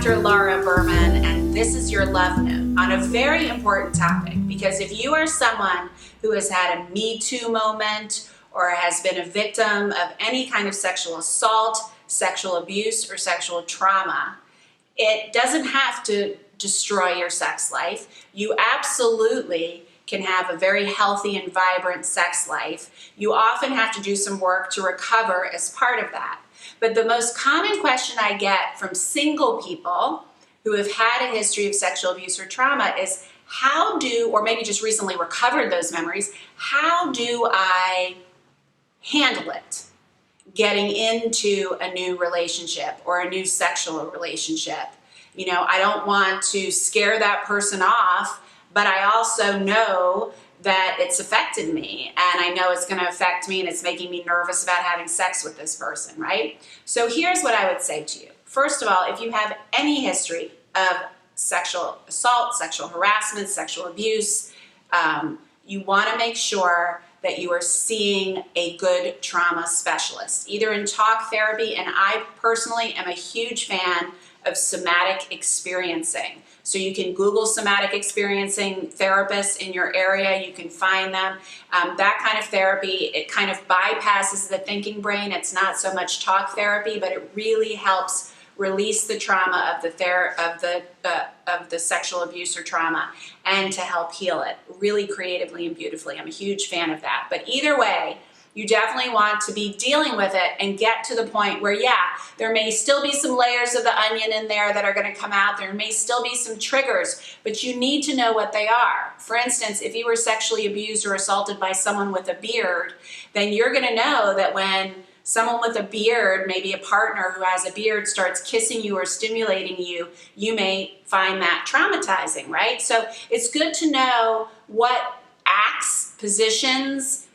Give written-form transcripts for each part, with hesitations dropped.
Dr. Laura Berman, and this is your love note on a very important topic, because if you are someone who has had a Me Too moment or has been a victim of any kind of sexual assault, sexual abuse, or sexual trauma, it doesn't have to destroy your sex life. You absolutely can have a very healthy and vibrant sex life. You often have to do some work to recover as part of that. But the most common question I get from single people who have had a history of sexual abuse or trauma is, how do, or maybe just recently recovered those memories, how do I handle it getting into a new relationship or a new sexual relationship? You know, I don't want to scare that person off, but I also know that it's affected me, and I know it's going to affect me, and it's making me nervous about having sex with this person, right? So here's what I would say to you. First of all, if you have any history of sexual assault, sexual harassment, sexual abuse, you want to make sure that you are seeing a good trauma specialist, either in talk therapy, and I personally am a huge fan of somatic experiencing. So you can Google somatic experiencing therapists in your area. You can find them. That kind of therapy, it kind of bypasses the thinking brain. It's not so much talk therapy, but it really helps release the trauma of the sexual abuse or trauma, and to help heal it really creatively and beautifully. I'm a huge fan of that. But either way, you definitely want to be dealing with it and get to the point where, yeah, there may still be some layers of the onion in there that are going to come out. There may still be some triggers, but you need to know what they are. For instance, if you were sexually abused or assaulted by someone with a beard, then you're going to know that when someone with a beard, maybe a partner who has a beard, starts kissing you or stimulating you, you may find that traumatizing, right? So it's good to know what acts, positions,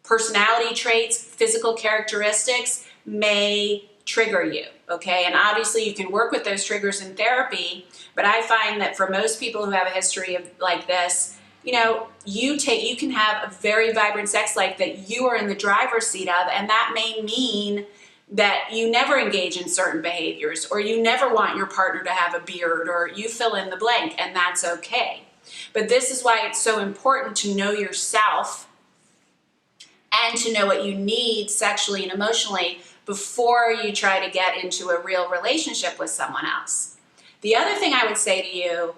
personality traits, physical characteristics may trigger you, okay? And obviously you can work with those triggers in therapy, but I find that for most people who have a history of like this, you know, you can have a very vibrant sex life that you are in the driver's seat of, and that may mean that you never engage in certain behaviors, or you never want your partner to have a beard, or you fill in the blank, and that's okay. But this is why it's so important to know yourself and to know what you need sexually and emotionally before you try to get into a real relationship with someone else. The other thing I would say to you,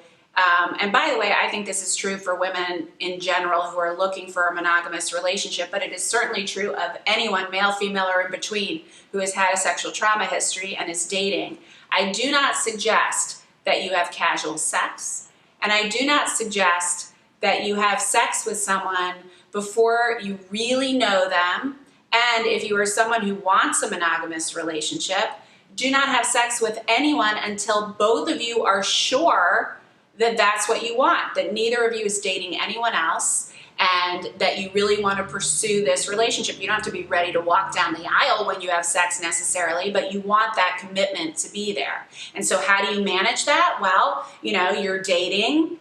and by the way, I think this is true for women in general who are looking for a monogamous relationship, but it is certainly true of anyone, male, female, or in between, who has had a sexual trauma history and is dating. I do not suggest that you have casual sex, and I do not suggest that you have sex with someone before you really know them. And if you are someone who wants a monogamous relationship, do not have sex with anyone until both of you are sure that that's what you want, that neither of you is dating anyone else, and that you really want to pursue this relationship. You don't have to be ready to walk down the aisle when you have sex necessarily, but you want that commitment to be there. And so how do you manage that? Well, you know, you're dating,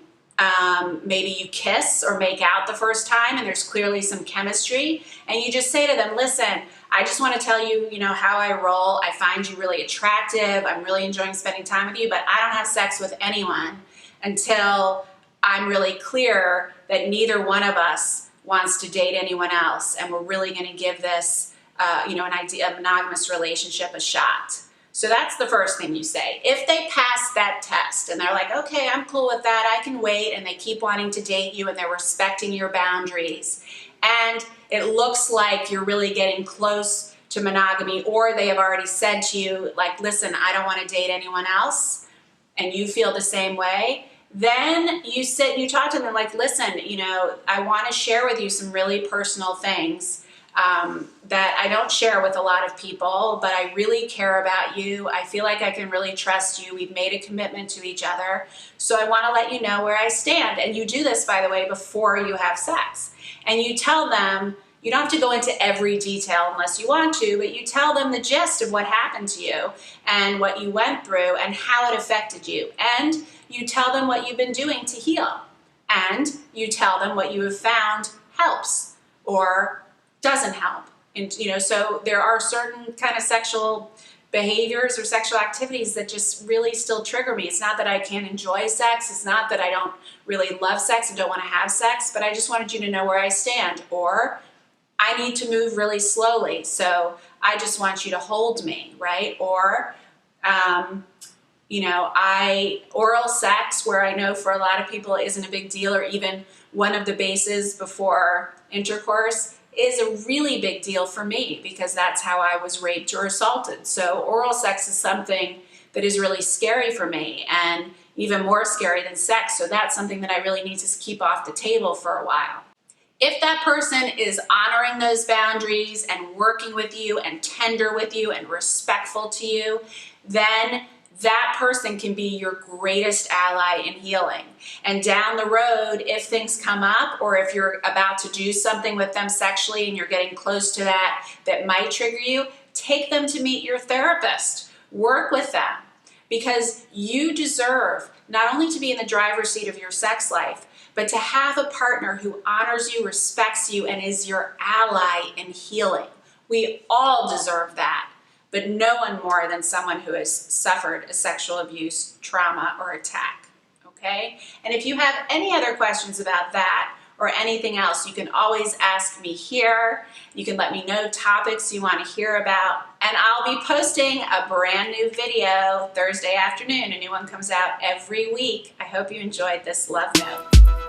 maybe you kiss or make out the first time and there's clearly some chemistry, and you just say to them, listen, I just want to tell you, you know, how I roll. I find you really attractive. I'm really enjoying spending time with you, but I don't have sex with anyone until I'm really clear that neither one of us wants to date anyone else, and we're really going to give this, you know, a monogamous relationship a shot. So that's the first thing you say. If they pass that test and they're like, okay, I'm cool with that, I can wait, and they keep wanting to date you and they're respecting your boundaries, and it looks like you're really getting close to monogamy, or they have already said to you, like, listen, I don't want to date anyone else, and you feel the same way, then you sit and you talk to them like, listen, you know, I want to share with you some really personal things that I don't share with a lot of people, but I really care about you. I feel like I can really trust you. We've made a commitment to each other. So I want to let you know where I stand. And you do this, by the way, before you have sex. And you tell them, you don't have to go into every detail unless you want to, but you tell them the gist of what happened to you and what you went through and how it affected you. And you tell them what you've been doing to heal. And you tell them what you have found helps or doesn't help. And, you know, so there are certain kind of sexual behaviors or sexual activities that just really still trigger me. It's not that I can't enjoy sex. It's not that I don't really love sex and don't want to have sex, but I just wanted you to know where I stand. Or I need to move really slowly, so I just want you to hold me, right? Or, oral sex, where I know for a lot of people it isn't a big deal, or even one of the bases before intercourse, is a really big deal for me because that's how I was raped or assaulted. So oral sex is something that is really scary for me, and even more scary than sex. So that's something that I really need to keep off the table for a while. If that person is honoring those boundaries and working with you and tender with you and respectful to you, then that person can be your greatest ally in healing. And down the road, if things come up, or if you're about to do something with them sexually and you're getting close to that might trigger you, take them to meet your therapist. Work with them, because you deserve not only to be in the driver's seat of your sex life, but to have a partner who honors you, respects you, and is your ally in healing. We all deserve that, but no one more than someone who has suffered a sexual abuse, trauma, or attack, okay? And if you have any other questions about that or anything else, you can always ask me here. You can let me know topics you want to hear about, and I'll be posting a brand new video Thursday afternoon. A new one comes out every week. I hope you enjoyed this love note.